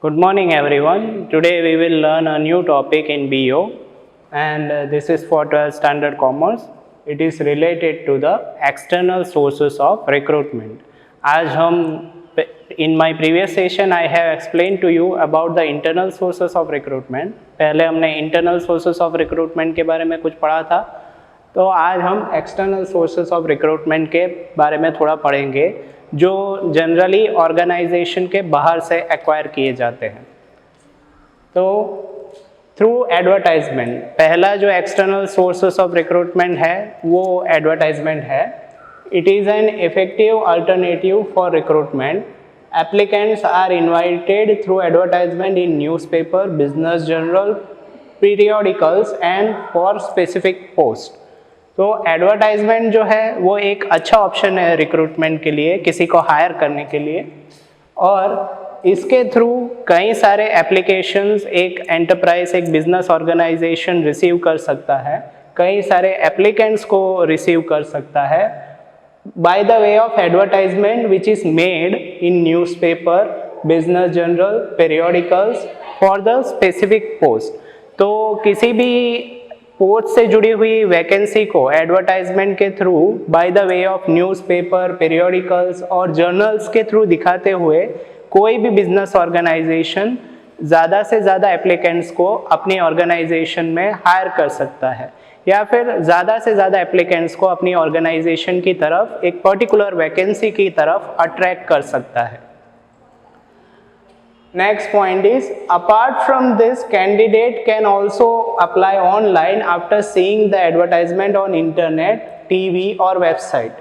Good morning everyone. Today we will learn a new topic in BO and this is for 12th standard commerce. It is related to the external sources of recruitment. आज हम in my previous session I have explained to you about the internal sources of recruitment. पहले हमने internal sources of recruitment के बारे में कुछ पढ़ा था, तो आज हम एक्सटर्नल सोर्सेस ऑफ रिक्रूटमेंट के बारे में थोड़ा पढ़ेंगे जो जनरली ऑर्गेनाइजेशन के बाहर से एक्वायर किए जाते हैं। तो थ्रू एडवर्टाइजमेंट, पहला जो एक्सटर्नल सोर्सेस ऑफ रिक्रूटमेंट है वो एडवर्टाइजमेंट है। It is an effective alternative for recruitment. Applicants are invited through advertisement in newspaper, business journal, periodicals and for specific post. तो एडवर्टाइजमेंट जो है वो एक अच्छा ऑप्शन है रिक्रूटमेंट के लिए, किसी को हायर करने के लिए, और इसके थ्रू कई सारे एप्लीकेशंस एक एंटरप्राइज, एक बिजनेस ऑर्गेनाइजेशन रिसीव कर सकता है, कई सारे एप्लीकेंट्स को रिसीव कर सकता है by the way of advertisement which is made in newspaper, business journal, periodicals for the specific post. तो किसी भी पोस्ट से जुड़ी हुई वैकेंसी को एडवर्टाइजमेंट के through by the way of newspaper, periodicals और जर्नल्स के थ्रू दिखाते हुए कोई भी बिजनेस ऑर्गेनाइजेशन ज़्यादा से ज़्यादा एप्लीकेंट्स को अपनी ऑर्गेनाइजेशन में हायर कर सकता है या फिर ज़्यादा से ज़्यादा एप्लीकेंट्स को अपनी ऑर्गेनाइजेशन की तरफ, एक पर्टिकुलर वैकेंसी की तरफ अट्रैक्ट कर सकता है। Next point is, apart from this, candidate can also apply online after seeing the advertisement on internet, TV और website.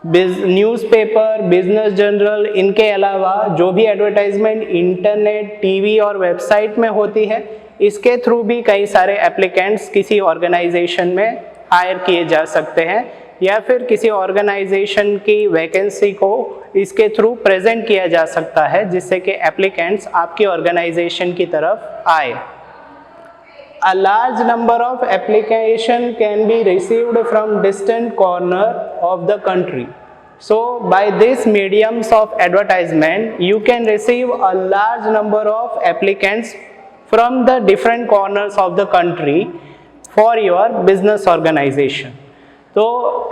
न्यूज़पेपर, बिजनेस जर्नल, इनके अलावा जो भी एडवर्टाइजमेंट इंटरनेट, टीवी और वेबसाइट में होती है, इसके थ्रू भी कई सारे एप्लीकेंट्स किसी ऑर्गेनाइजेशन में हायर किए जा सकते हैं या फिर किसी ऑर्गेनाइजेशन की वैकेंसी को इसके थ्रू प्रेजेंट किया जा सकता है जिससे कि एप्लीकेंट्स आपकी ऑर्गेनाइजेशन की तरफ आए। A large number of application can be received from distant corner of the country. So by this mediums of advertisement, you can receive a large number of applicants from the different corners of the country for your business organization. तो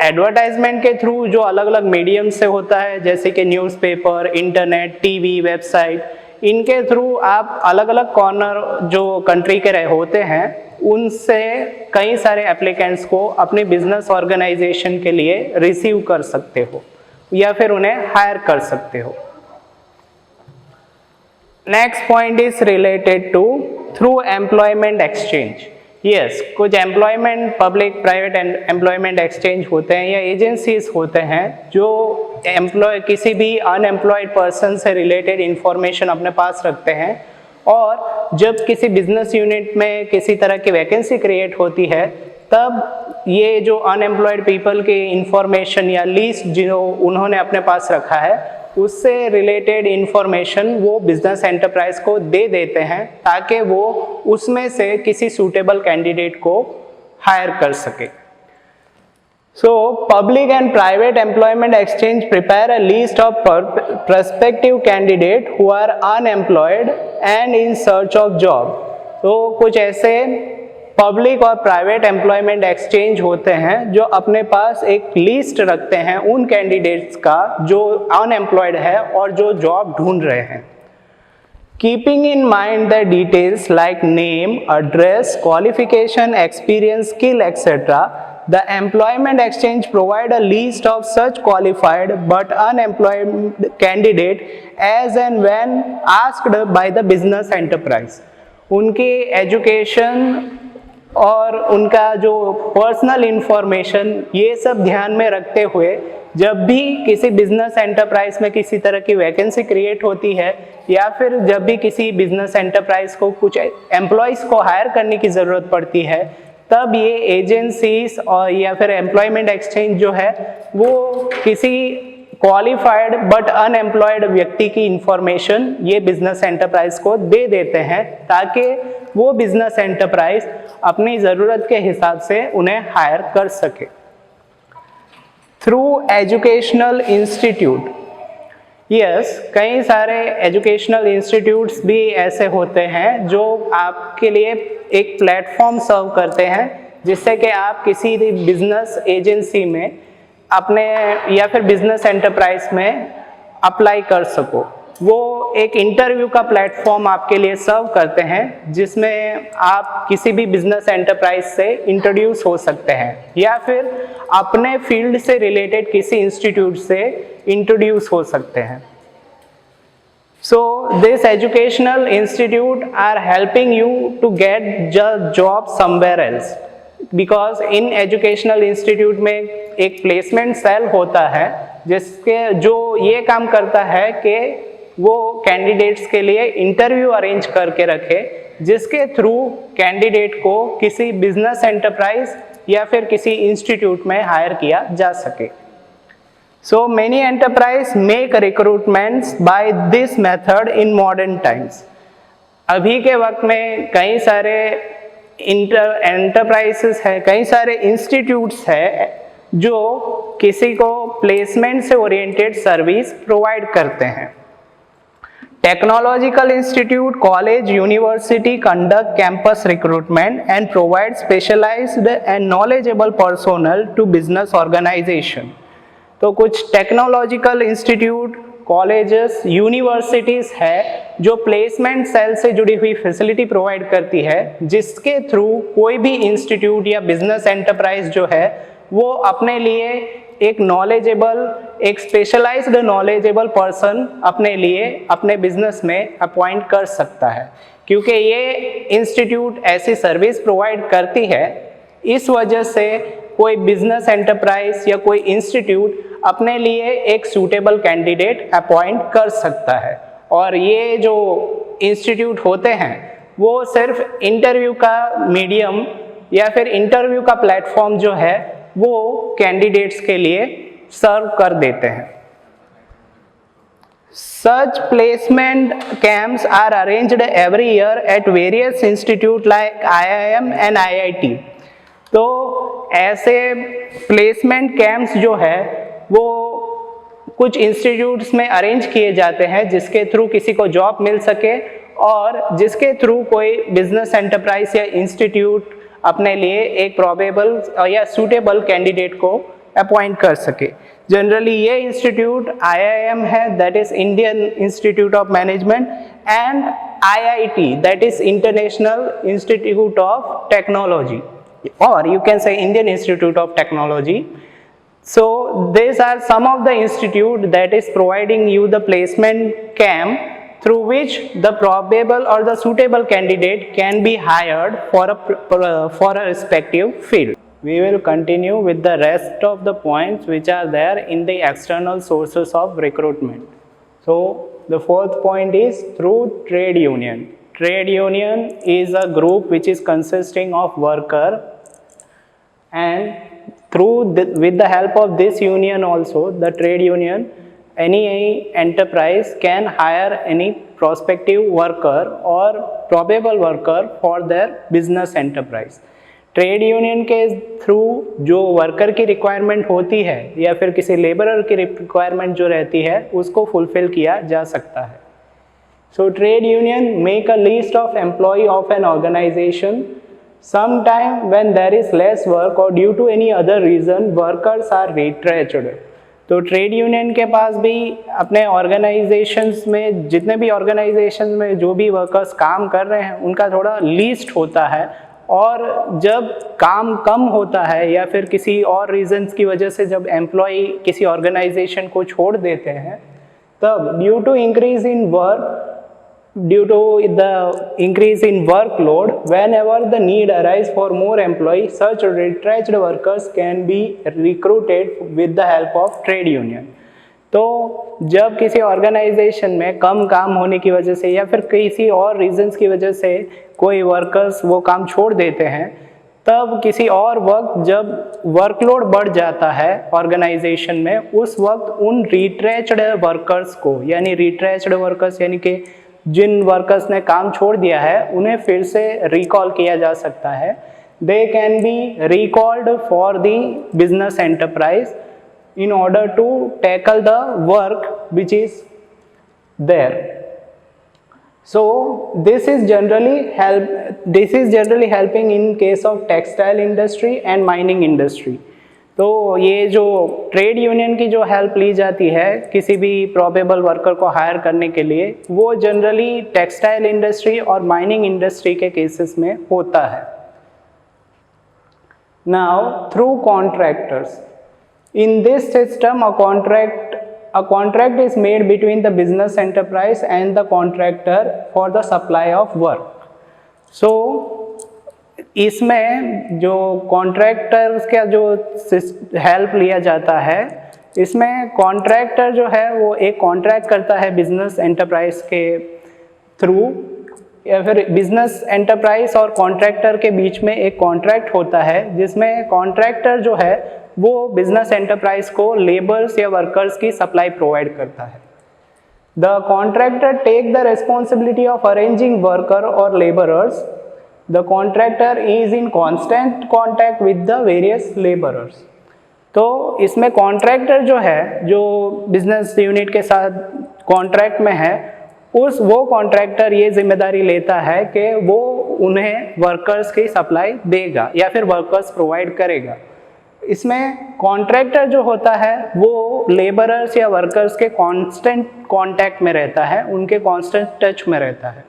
advertisement के through जो अलग अलग medium से होता है, जैसे कि न्यूज़पेपर, इंटरनेट, टीवी, वेबसाइट, इनके थ्रू आप अलग अलग कॉर्नर जो कंट्री के रहे होते हैं उनसे कई सारे एप्लीकेंट्स को अपने बिजनेस ऑर्गेनाइजेशन के लिए रिसीव कर सकते हो या फिर उन्हें हायर कर सकते हो। Next point is related to through employment exchange. Yes, कुछ employment, public private employment exchange होते हैं या एजेंसीज होते हैं जो किसी भी अनएम्प्लॉयड पर्सन से रिलेटेड इंफॉर्मेशन अपने पास रखते हैं, और जब किसी बिजनेस यूनिट में किसी तरह की वैकेंसी क्रिएट होती है तब ये जो अनएम्प्लॉयड पीपल की इंफॉर्मेशन या लिस्ट जो उन्होंने अपने पास रखा है उससे रिलेटेड इंफॉर्मेशन वो बिजनेस एंटरप्राइज को दे देते हैं ताकि वो उसमें से किसी सूटेबल कैंडिडेट को हायर कर सके। So public and private employment exchange prepare a list of prospective candidate who are unemployed and in search of job. तो कुछ ऐसे पब्लिक और प्राइवेट एम्प्लॉयमेंट एक्सचेंज होते हैं जो अपने पास एक लिस्ट रखते हैं उन कैंडिडेट्स का जो अनएम्प्लॉयड है और जो जॉब ढूंढ रहे हैं। Keeping in mind the details like name, address, qualification, experience, skill, etc., the employment exchange provide a list of such qualified but unemployed candidate as and when asked by the business enterprise. उनकी education और उनका जो personal information ये सब ध्यान में रखते हुए जब भी किसी बिजनेस एंटरप्राइज में किसी तरह की वैकेंसी क्रिएट होती है या फिर जब भी किसी बिजनेस एंटरप्राइज को कुछ एम्प्लॉयज़ को हायर करने की ज़रूरत पड़ती है, तब ये एजेंसीज और या फिर एम्प्लॉयमेंट एक्सचेंज जो है वो किसी क्वालिफाइड बट अनएम्प्लॉयड व्यक्ति की इंफॉर्मेशन ये बिजनेस एंटरप्राइज को दे देते हैं ताकि वो बिजनेस एंटरप्राइज अपनी ज़रूरत के हिसाब से उन्हें हायर कर सके। थ्रू एजुकेशनल इंस्टीट्यूट, यस, कई सारे एजुकेशनल इंस्टीट्यूट्स भी ऐसे होते हैं जो आपके लिए एक प्लेटफॉर्म सर्व करते हैं जिससे कि आप किसी भी बिजनेस एजेंसी में अपने या फिर बिजनेस एंटरप्राइज में अप्लाई कर सको। वो एक इंटरव्यू का प्लेटफॉर्म आपके लिए सर्व करते हैं जिसमें आप किसी भी बिजनेस एंटरप्राइज से इंट्रोड्यूस हो सकते हैं या फिर अपने फील्ड से रिलेटेड किसी इंस्टीट्यूट से इंट्रोड्यूस हो सकते हैं। So this educational institute are helping you to get job somewhere else because in educational institute में एक placement cell होता है जिसके जो ये काम करता है कि वो कैंडिडेट्स के लिए इंटरव्यू अरेंज करके रखे जिसके थ्रू कैंडिडेट को किसी बिजनेस एंटरप्राइज या फिर किसी इंस्टीट्यूट में हायर किया जा सके। So many enterprise make recruitments by this method in modern times. अभी के वक्त में कई सारे एंटरप्राइजेस है, कई सारे इंस्टीट्यूट्स है जो किसी को प्लेसमेंट से ओरिएंटेड सर्विस प्रोवाइड करते हैं। Technological institute, college, university conduct campus recruitment and provide specialized and knowledgeable personnel to business organization. तो कुछ टेक्नोलॉजिकल इंस्टीट्यूट, कॉलेजेस, यूनिवर्सिटीज़ है जो प्लेसमेंट सेल से जुड़ी हुई फैसिलिटी प्रोवाइड करती है जिसके थ्रू कोई भी इंस्टीट्यूट या बिजनेस एंटरप्राइज जो है वो अपने लिए एक नॉलेजेबल, एक स्पेशलाइज्ड नॉलेजेबल पर्सन अपने लिए अपने बिजनेस में अपॉइंट कर सकता है। क्योंकि ये इंस्टीट्यूट ऐसी सर्विस प्रोवाइड करती है, इस वजह से कोई बिजनेस एंटरप्राइज या कोई इंस्टीट्यूट अपने लिए एक सूटेबल कैंडिडेट अपॉइंट कर सकता है। और ये जो इंस्टीट्यूट होते हैं वो सिर्फ इंटरव्यू का मीडियम या फिर इंटरव्यू का प्लेटफॉर्म जो है वो कैंडिडेट्स के लिए सर्व कर देते हैं। Such placement camps are arranged every year at various institutes like IIM and IIT. तो ऐसे प्लेसमेंट कैंप्स जो है वो कुछ इंस्टीट्यूट्स में अरेंज किए जाते हैं जिसके थ्रू किसी को जॉब मिल सके और जिसके थ्रू कोई बिजनेस एंटरप्राइज या इंस्टीट्यूट अपने लिए एक प्रोबेबल या सूटेबल कैंडिडेट को अपॉइंट कर सके। जनरली ये इंस्टीट्यूट IIM है, that is Indian institute of management, and IIT, that is international institute of technology, or you can say Indian Institute of Technology. So these are some of the institute that is providing you the placement camp through which the probable or the suitable candidate can be hired for a respective field. We will continue with the rest of the points which are there in the external sources of recruitment. So the fourth point is through trade union. Trade union is a group which is consisting of worker, and with the help of this union also, the trade union, any enterprise can hire any prospective worker or probable worker for their business enterprise. Trade union के through जो worker की requirement होती है या फिर किसी labourer की requirement जो रहती है उसको फुलफिल किया जा सकता है। So trade union make a list of employee of an organization. Sometime when there is less work or due to any other reason, workers are retrenched. तो ट्रेड यूनियन के पास भी अपने ऑर्गेनाइजेशंस में, जितने भी ऑर्गेनाइजेशन में जो भी वर्कर्स काम कर रहे हैं उनका थोड़ा लिस्ट होता है, और जब काम कम होता है या फिर किसी और रीजंस की वजह से जब एम्प्लॉय किसी ऑर्गेनाइजेशन को छोड़ देते हैं, तब due to increase in work, due to the increase in workload, whenever the need arise for more employees, such retrenched workers can be recruited with the help of trade union. तो जब किसी organisation में कम काम होने की वजह से या फिर किसी और रीजंस की वजह से कोई वर्कर्स वो काम छोड़ देते हैं, तब किसी और वक्त जब वर्कलोड बढ़ जाता है ऑर्गेनाइजेशन में, उस वक्त उन रिट्रेच्ड वर्कर्स को, यानी रिट्रेच्ड वर्कर्स यानी कि जिन वर्कर्स ने काम छोड़ दिया है, उन्हें फिर से रिकॉल किया जा सकता है। They can be recalled for the business enterprise in order to tackle the work which is there. So this is generally helping in case of textile industry and mining industry. तो ये जो trade union की जो help ली जाती है किसी भी probable worker को हायर करने के लिए, वो जनरली टेक्सटाइल इंडस्ट्री और माइनिंग इंडस्ट्री के केसेस में होता है. Now through contractors, in this system a contract is made between the business enterprise and the contractor for the supply of work. So इसमें जो कॉन्ट्रैक्टर्स का जो हेल्प लिया जाता है, इसमें कॉन्ट्रैक्टर जो है वो एक कॉन्ट्रैक्ट करता है बिजनेस एंटरप्राइज के थ्रू, या फिर बिजनेस एंटरप्राइज और कॉन्ट्रैक्टर के बीच में एक कॉन्ट्रैक्ट होता है जिसमें कॉन्ट्रैक्टर जो है वो बिजनेस एंटरप्राइज को लेबर्स या वर्कर्स की सप्लाई प्रोवाइड करता है. The contractor take the responsibility of arranging worker और labourers. The contractor is in constant contact with the various labourers. तो इसमें कॉन्ट्रैक्टर जो है, जो बिजनेस यूनिट के साथ कॉन्ट्रैक्ट में है, वो कॉन्ट्रैक्टर ये जिम्मेदारी लेता है कि वो उन्हें वर्कर्स की सप्लाई देगा या फिर वर्कर्स प्रोवाइड करेगा. इसमें कॉन्ट्रैक्टर जो होता है वो लेबरर्स या वर्कर्स के कांस्टेंट कांटेक्ट में रहता है, उनके कांस्टेंट टच में रहता है.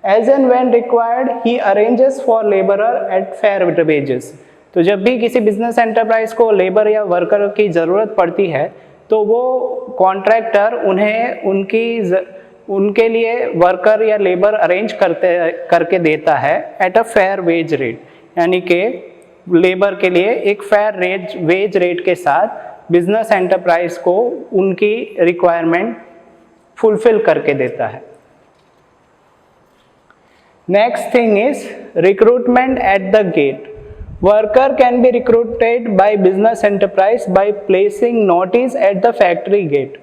As and when required he arranges for labourer at fair wages. तो जब भी किसी बिजनेस एंटरप्राइज को लेबर या वर्कर की ज़रूरत पड़ती है तो वो कॉन्ट्रैक्टर उन्हें उनके लिए वर्कर या लेबर अरेंज करके देता है at a fair wage rate, यानी कि लेबर के लिए एक फेयर वेज रेट के साथ बिजनेस एंटरप्राइज को उनकी रिक्वायरमेंट फुलफिल करके देता है. Next thing is recruitment at the gate. Worker can be recruited by business enterprise by placing notice at the factory gate.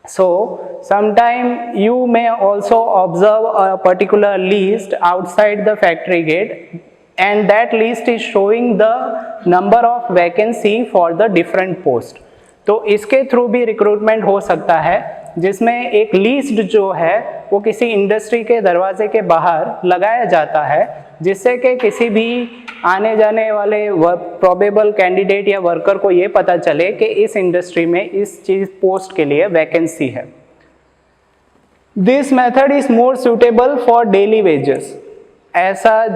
So sometime you may also observe a particular list outside the factory gate, and that list is showing the number of vacancy for the different post. तो इसके through भी recruitment हो सकता है, जिसमें एक list जो है वो किसी इंडस्ट्री के दरवाजे के बाहर लगाया जाता है, जिससे कि किसी भी आने जाने वाले प्रोबेबल कैंडिडेट या वर्कर को ये पता चले कि इस इंडस्ट्री में इस चीज पोस्ट के लिए वैकेंसी है. This method is more suitable for daily wages. ऐसा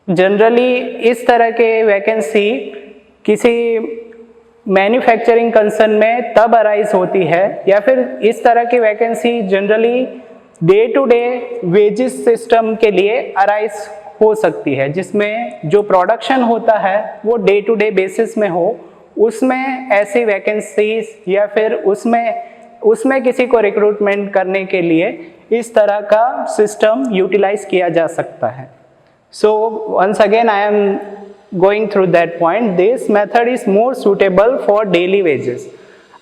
जनरली इस तरह के वैकेंसी किसी मैन्युफैक्चरिंग कंसर्न में तब अराइज होती है, या फिर इस तरह की vacancy generally day to day wages system के लिए अराइज हो सकती है, जिसमें जो प्रोडक्शन होता है वो डे टू डे बेसिस में हो. उसमें ऐसी वैकेंसीज या फिर उसमें किसी को रिक्रूटमेंट करने के लिए इस तरह का सिस्टम यूटिलाइज किया जा सकता है. So once again I am going through that point. This method is more suitable for daily wages.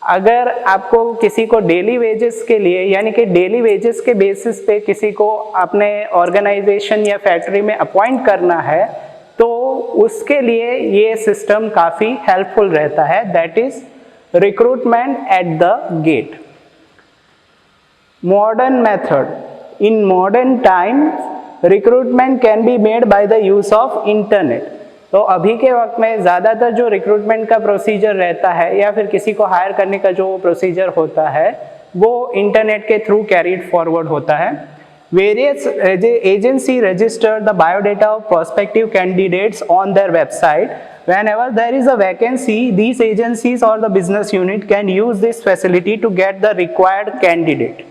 अगर आपको किसी को डेली वेजेस के लिए, यानी कि डेली वेजेस के बेसिस पे किसी को अपने ऑर्गेनाइजेशन या फैक्ट्री में अपॉइंट करना है, तो उसके लिए ये सिस्टम काफ़ी हेल्पफुल रहता है. That is recruitment at the gate. Modern method. In modern times recruitment can be made by the use of internet. तो अभी के वक्त में ज़्यादातर जो रिक्रूटमेंट का प्रोसीजर रहता है या फिर किसी को हायर करने का जो प्रोसीजर होता है वो इंटरनेट के थ्रू कैरीड फॉरवर्ड होता है. Various agency register the biodata of prospective candidates on their website. Whenever there is a vacancy, these agencies or the business unit can use this facility to get the required candidate.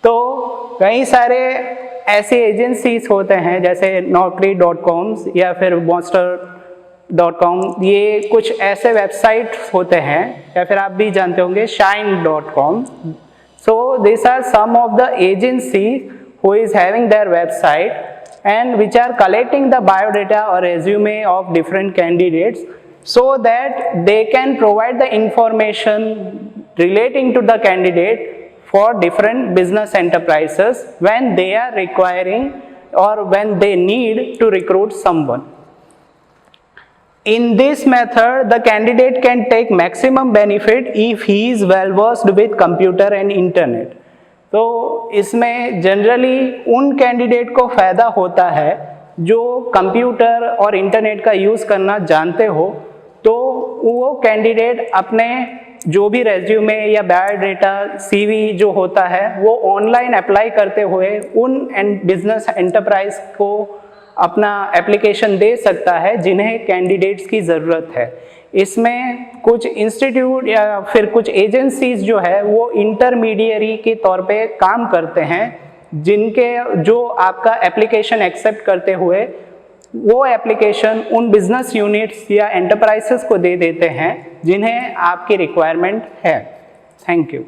तो कई सारे ऐसे agencies होते हैं जैसे naukri.com या फिर monster.com. ये कुछ ऐसे वेबसाइट्स होते हैं, या फिर आप भी जानते होंगे shine.com. So these are some of the agencies who is having their website and which are collecting the biodata or resume of different candidates so that they can provide the information relating to the candidate for different business enterprises when they are requiring or when they need to recruit someone. In this method, the candidate can take maximum benefit if he is well versed with computer and internet. तो इसमें generally उन candidate को फ़ायदा होता है जो computer और internet का यूज़ करना जानते हो, तो वो कैंडिडेट अपने जो भी रेज्यूमे या बायोडाटा सीवी जो होता है वो ऑनलाइन अप्लाई करते हुए उन बिजनेस एंटरप्राइज को अपना एप्लीकेशन दे सकता है जिन्हें कैंडिडेट्स की ज़रूरत है। इसमें कुछ इंस्टीट्यूट या फिर कुछ एजेंसीज जो है वो इंटरमीडियरी के तौर पे काम करते हैं, जिनके जो आपका एप्लीकेशन एक्सेप्ट करते हुए वो एप्लीकेशन उन बिजनेस यूनिट्स या एंटरप्राइजेस को दे देते हैं जिन्हें आपकी रिक्वायरमेंट है। Thank you.